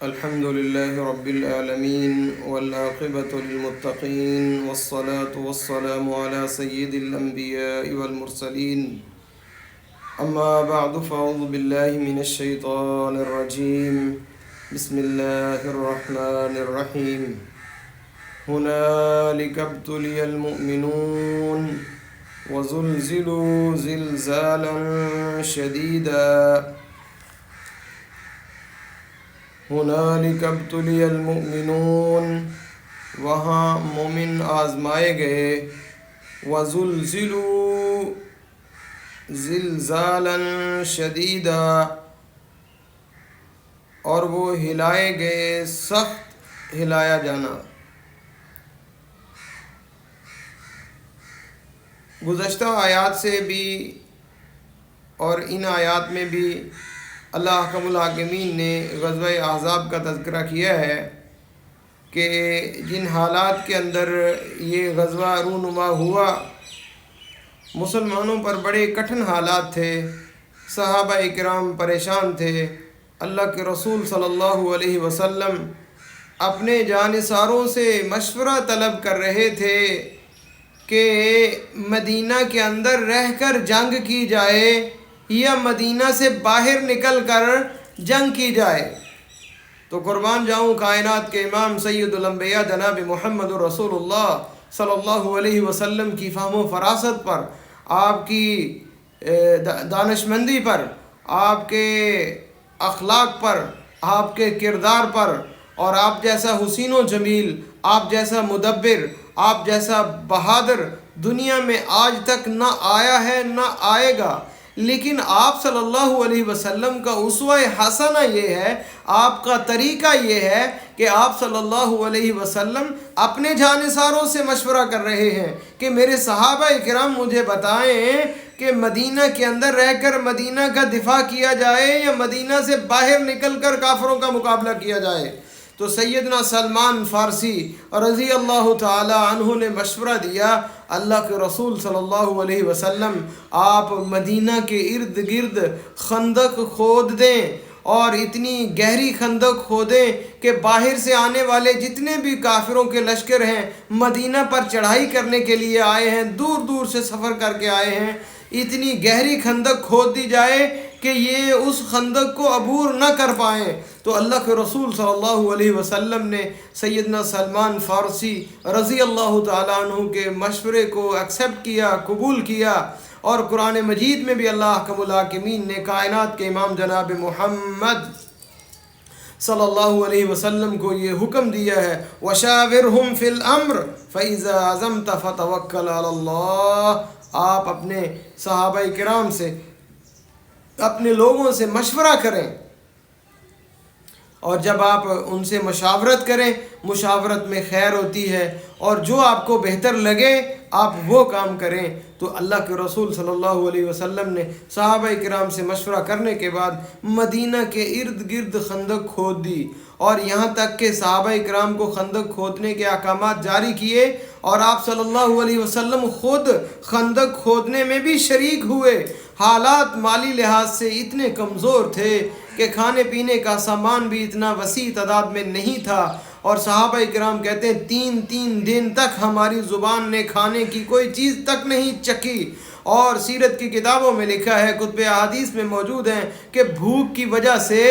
الحمد لله رب العالمين والعاقبة للمتقين والصلاة والسلام على سيد الأنبياء والمرسلين. أما بعد فأعوذ بالله من الشيطان الرجيم. بسم الله الرحمن الرحيم. هنالك ابتلي المؤمنون وزلزلوا زلزالا شديدا. ہنالک ابتلی المؤمنون، وہاں مومن آزمائے گئے، وزلزلوا زلزالا شدیدا، اور وہ ہلائے گئے سخت ہلایا جانا۔ گزشتہ آیات سے بھی اور ان آیات میں بھی اللہ احکم الحاکمین نے غزوہ احزاب کا تذکرہ کیا ہے کہ جن حالات کے اندر یہ غزوہ رونما ہوا، مسلمانوں پر بڑے کٹھن حالات تھے، صحابہ اکرام پریشان تھے۔ اللہ کے رسول صلی اللہ علیہ وسلم اپنے جانثاروں سے مشورہ طلب کر رہے تھے کہ مدینہ کے اندر رہ کر جنگ کی جائے یا مدینہ سے باہر نکل کر جنگ کی جائے۔ تو قربان جاؤں کائنات کے امام سید الانبیاء جناب محمد رسول اللہ صلی اللہ علیہ وسلم کی فہم و فراست پر، آپ کی دانشمندی پر، آپ کے اخلاق پر، آپ کے کردار پر، اور آپ جیسا حسین و جمیل، آپ جیسا مدبر، آپ جیسا بہادر دنیا میں آج تک نہ آیا ہے نہ آئے گا۔ لیکن آپ صلی اللہ علیہ وسلم کا اسوہ حسنہ یہ ہے، آپ کا طریقہ یہ ہے کہ آپ صلی اللہ علیہ وسلم اپنے جانثاروں سے مشورہ کر رہے ہیں کہ میرے صحابہ کرام مجھے بتائیں کہ مدینہ کے اندر رہ کر مدینہ کا دفاع کیا جائے یا مدینہ سے باہر نکل کر کافروں کا مقابلہ کیا جائے۔ تو سیدنا سلمان فارسی رضی اللہ تعالی عنہ نے مشورہ دیا، اللہ کے رسول صلی اللہ علیہ وسلم آپ مدینہ کے ارد گرد خندق کھود دیں، اور اتنی گہری خندق کھودیں کہ باہر سے آنے والے جتنے بھی کافروں کے لشکر ہیں، مدینہ پر چڑھائی کرنے کے لیے آئے ہیں، دور دور سے سفر کر کے آئے ہیں، اتنی گہری خندق کھود دی جائے کہ یہ اس خندق کو عبور نہ کر پائیں۔ تو اللہ کے رسول صلی اللہ علیہ وسلم نے سیدنا سلمان فارسی رضی اللہ تعالیٰ عنہ کے مشورے کو ایکسیپٹ کیا، قبول کیا، اور قرآن مجید میں بھی اللہ احکم الحاکمین نے کائنات کے امام جناب محمد صلی اللہ علیہ وسلم کو یہ حکم دیا ہے، وَشَاوِرْهُمْ فِي الْأَمْرِ فَإِذَا عَزَمْتَ فَتَوَكَّلْ عَلَى اللَّهِ۔ آپ اپنے صحابہ کرام سے، اپنے لوگوں سے مشورہ کریں، اور جب آپ ان سے مشاورت کریں، مشاورت میں خیر ہوتی ہے، اور جو آپ کو بہتر لگے آپ وہ کام کریں۔ تو اللہ کے رسول صلی اللہ علیہ وسلم نے صحابہ کرام سے مشورہ کرنے کے بعد مدینہ کے ارد گرد خندق کھود دی، اور یہاں تک کہ صحابہ کرام کو خندق کھودنے کے احکامات جاری کیے، اور آپ صلی اللہ علیہ وسلم خود خندق کھودنے میں بھی شریک ہوئے۔ حالات مالی لحاظ سے اتنے کمزور تھے کہ کھانے پینے کا سامان بھی اتنا وسیع تعداد میں نہیں تھا، اور صحابہ کرام کہتے ہیں تین دن تک ہماری زبان نے کھانے کی کوئی چیز تک نہیں چکھی۔ اور سیرت کی کتابوں میں لکھا ہے، کتب احادیث میں موجود ہیں کہ بھوک کی وجہ سے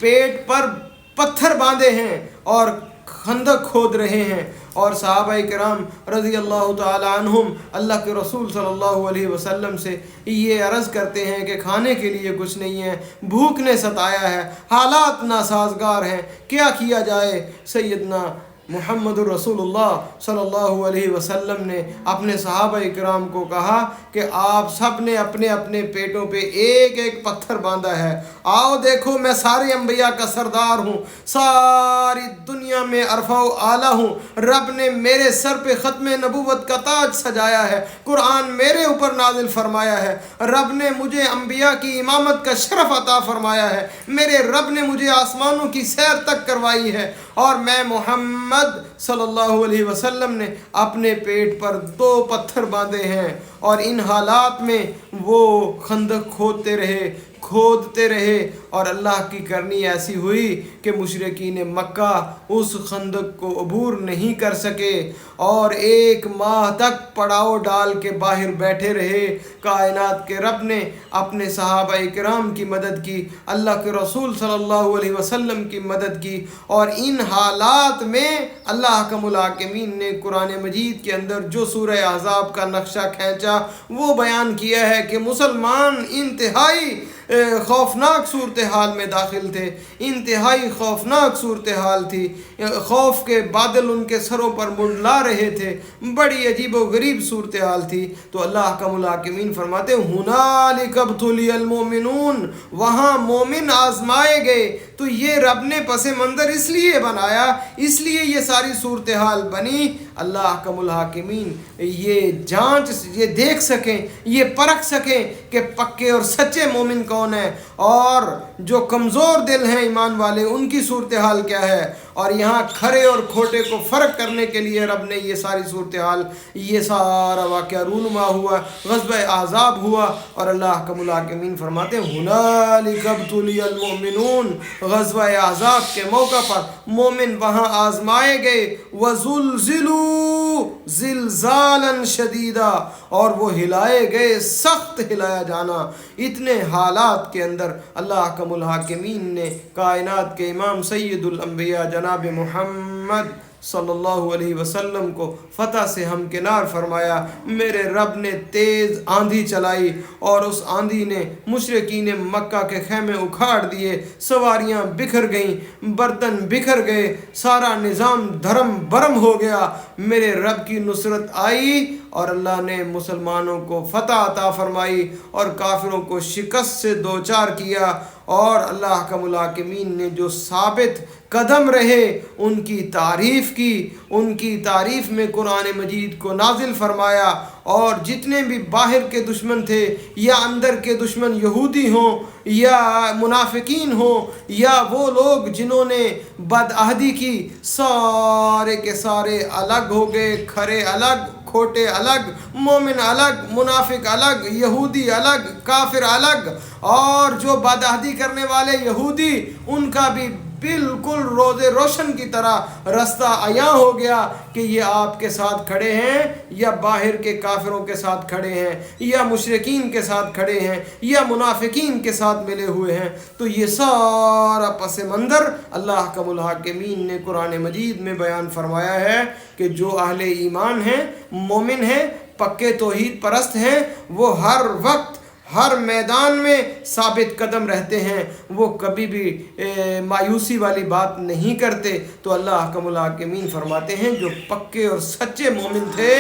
پیٹ پر پتھر باندھے ہیں اور خندق کھود رہے ہیں، اور صحابہ کرام رضی اللہ تعالی عنہم اللہ کے رسول صلی اللہ علیہ وسلم سے یہ عرض کرتے ہیں کہ کھانے کے لیے کچھ نہیں ہے، بھوک نے ستایا ہے، حالات ناسازگار ہیں، کیا کیا جائے؟ سیدنا محمد رسول اللہ صلی اللہ علیہ وسلم نے اپنے صحابہ کرام کو کہا کہ آپ سب نے اپنے اپنے پیٹوں پہ ایک ایک پتھر باندھا ہے، آؤ دیکھو میں سارے انبیاء کا سردار ہوں، ساری دنیا میں عرفہ و اعلیٰ ہوں، رب نے میرے سر پہ ختم نبوت کا تاج سجایا ہے، قرآن میرے اوپر نازل فرمایا ہے، رب نے مجھے انبیاء کی امامت کا شرف عطا فرمایا ہے، میرے رب نے مجھے آسمانوں کی سیر تک کروائی ہے، اور میں محمد صلی اللہ علیہ وسلم نے اپنے پیٹ پر 2 پتھر باندھے ہیں، اور ان حالات میں وہ خندق کھودتے رہے کھودتے رہے اور اللہ کی کرنی ایسی ہوئی کہ مشرکین مکہ اس خندق کو عبور نہیں کر سکے اور 1 ماہ تک پڑاؤ ڈال کے باہر بیٹھے رہے۔ کائنات کے رب نے اپنے صحابہ کرام کی مدد کی، اللہ کے رسول صلی اللہ علیہ وسلم کی مدد کی، اور ان حالات میں اللہ کا الحاکمین نے قرآن مجید کے اندر جو سورہ احزاب کا نقشہ کھینچا وہ بیان کیا ہے کہ مسلمان انتہائی خوفناک صورتحال میں داخل تھے، انتہائی خوفناک صورتحال تھی، خوف کے بادل ان کے سروں پر منڈلا رہے تھے، بڑی عجیب و غریب صورتحال تھی۔ تو اللہ کا الحاکمین فرماتے ہنالک ابتلی المؤمنون، وہاں مومن آزمائے گئے۔ تو یہ رب نے پس منظر اس لیے بنایا، اس لیے یہ ساری صورتحال بنی، اللہ کا الحاکمین یہ جانچ، یہ دیکھ سکیں، یہ پرکھ سکیں کہ پکے اور سچے مومن کون ہیں اور جو کمزور دل ہیں ایمان والے ان کی صورتحال کیا ہے۔ اور یہاں کھرے اور کھوٹے کو فرق کرنے کے لیے رب نے یہ ساری صورتحال، یہ سارا واقعہ رونما ہوا، غزوہ احزاب ہوا، اور اللہ کا الحاکمین فرماتے ہیں ہنالک ابتلی المؤمنون، غزوہ احزاب کے موقع پر مومن وہاں آزمائے گئے، وزلزلوا زلزالا شدیدا، اور وہ ہلائے گئے سخت ہلایا جانا۔ اتنے حالات کے اندر اللہ کا الحاکمین نے کائنات کے امام سید الانبیاء جناب محمد صلی اللہ علیہ وسلم کو فتح سے ہمکنار فرمایا۔ میرے رب نے تیز آندھی چلائی اور اس آندھی نے مشرکین مکہ کے خیمے اکھاڑ دیے، سواریاں بکھر گئیں، برتن بکھر گئے، سارا نظام دھرم برم ہو گیا۔ میرے رب کی نصرت آئی اور اللہ نے مسلمانوں کو فتح عطا فرمائی اور کافروں کو شکست سے دوچار کیا، اور اللہ کا الحاکمین نے جو ثابت قدم رہے ان کی تعریف کی، ان کی تعریف میں قرآن مجید کو نازل فرمایا، اور جتنے بھی باہر کے دشمن تھے یا اندر کے دشمن یہودی ہوں یا منافقین ہوں یا وہ لوگ جنہوں نے بدعہدی کی، سارے کے سارے الگ ہو گئے، کھرے الگ، کھوٹے الگ، مومن الگ، منافق الگ، یہودی الگ، کافر الگ، اور جو بدعہدی کرنے والے یہودی ان کا بھی بالکل روز روشن کی طرح رستہ عیاں ہو گیا کہ یہ آپ کے ساتھ کھڑے ہیں یا باہر کے کافروں کے ساتھ کھڑے ہیں یا مشرکین کے ساتھ کھڑے ہیں یا منافقین کے ساتھ ملے ہوئے ہیں۔ تو یہ سارا پس منظر اللہ کا الحاکمین نے قرآن مجید میں بیان فرمایا ہے کہ جو اہل ایمان ہیں، مومن ہیں، پکے توحید پرست ہیں، وہ ہر وقت ہر میدان میں ثابت قدم رہتے ہیں، وہ کبھی بھی مایوسی والی بات نہیں کرتے۔ تو اللہ کا الحاکمین فرماتے ہیں جو پکے اور سچے مومن تھے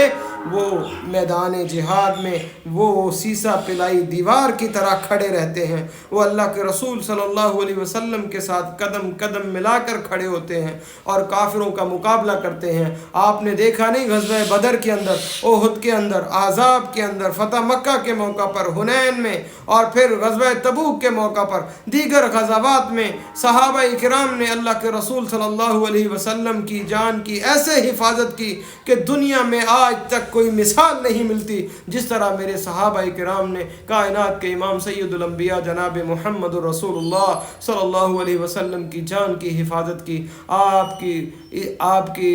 وہ میدان جہاد میں وہ سیسا پلائی دیوار کی طرح کھڑے رہتے ہیں، وہ اللہ کے رسول صلی اللہ علیہ وسلم کے ساتھ قدم قدم ملا کر کھڑے ہوتے ہیں اور کافروں کا مقابلہ کرتے ہیں۔ آپ نے دیکھا نہیں غزوہ بدر کے اندر، احد کے اندر، احزاب کے اندر، فتح مکہ کے موقع پر، حنین میں، اور پھر غزوہ تبوک کے موقع پر، دیگر غزوات میں صحابہ کرام نے اللہ کے رسول صلی اللہ علیہ وسلم کی جان کی ایسے حفاظت کی کہ دنیا میں آج تک کوئی مثال نہیں ملتی جس طرح میرے صحابہ کرام نے کائنات کے امام سید الانبیاء جناب محمد رسول اللہ صلی اللہ علیہ وسلم کی جان کی حفاظت کی۔ آپ کی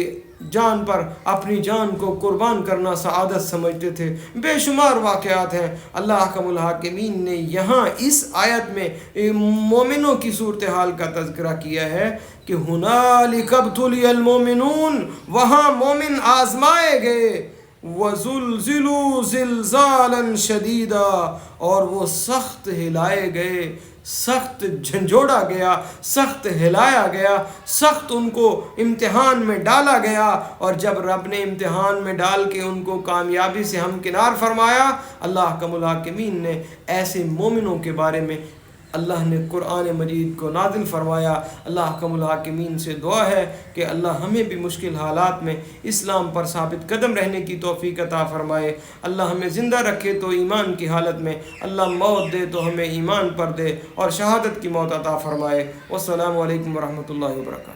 جان پر اپنی جان کو قربان کرنا سعادت سمجھتے تھے۔ بے شمار واقعات ہیں۔ اللہ کا الحاکمین نے یہاں اس آیت میں مومنوں کی صورتحال کا تذکرہ کیا ہے کہ ہنالک ابتلی المؤمنون، وہاں مومن آزمائے گئے، وزلزلوا زلزالا شدیدا، اور وہ سخت ہلائے گئے، سخت جھنجھوڑا گیا، سخت ہلایا گیا، سخت ان کو امتحان میں ڈالا گیا، اور جب رب نے امتحان میں ڈال کے ان کو کامیابی سے ہمکنار فرمایا، اللہ کا الحاکمین نے ایسے مومنوں کے بارے میں اللہ نے قرآن مجید کو نازل فرمایا۔ اللہ کا الحاکمین سے دعا ہے کہ اللہ ہمیں بھی مشکل حالات میں اسلام پر ثابت قدم رہنے کی توفیق عطا فرمائے۔ اللہ ہمیں زندہ رکھے تو ایمان کی حالت میں، اللہ موت دے تو ہمیں ایمان پر دے اور شہادت کی موت عطا فرمائے۔ والسلام علیکم ورحمۃ اللہ وبرکاتہ۔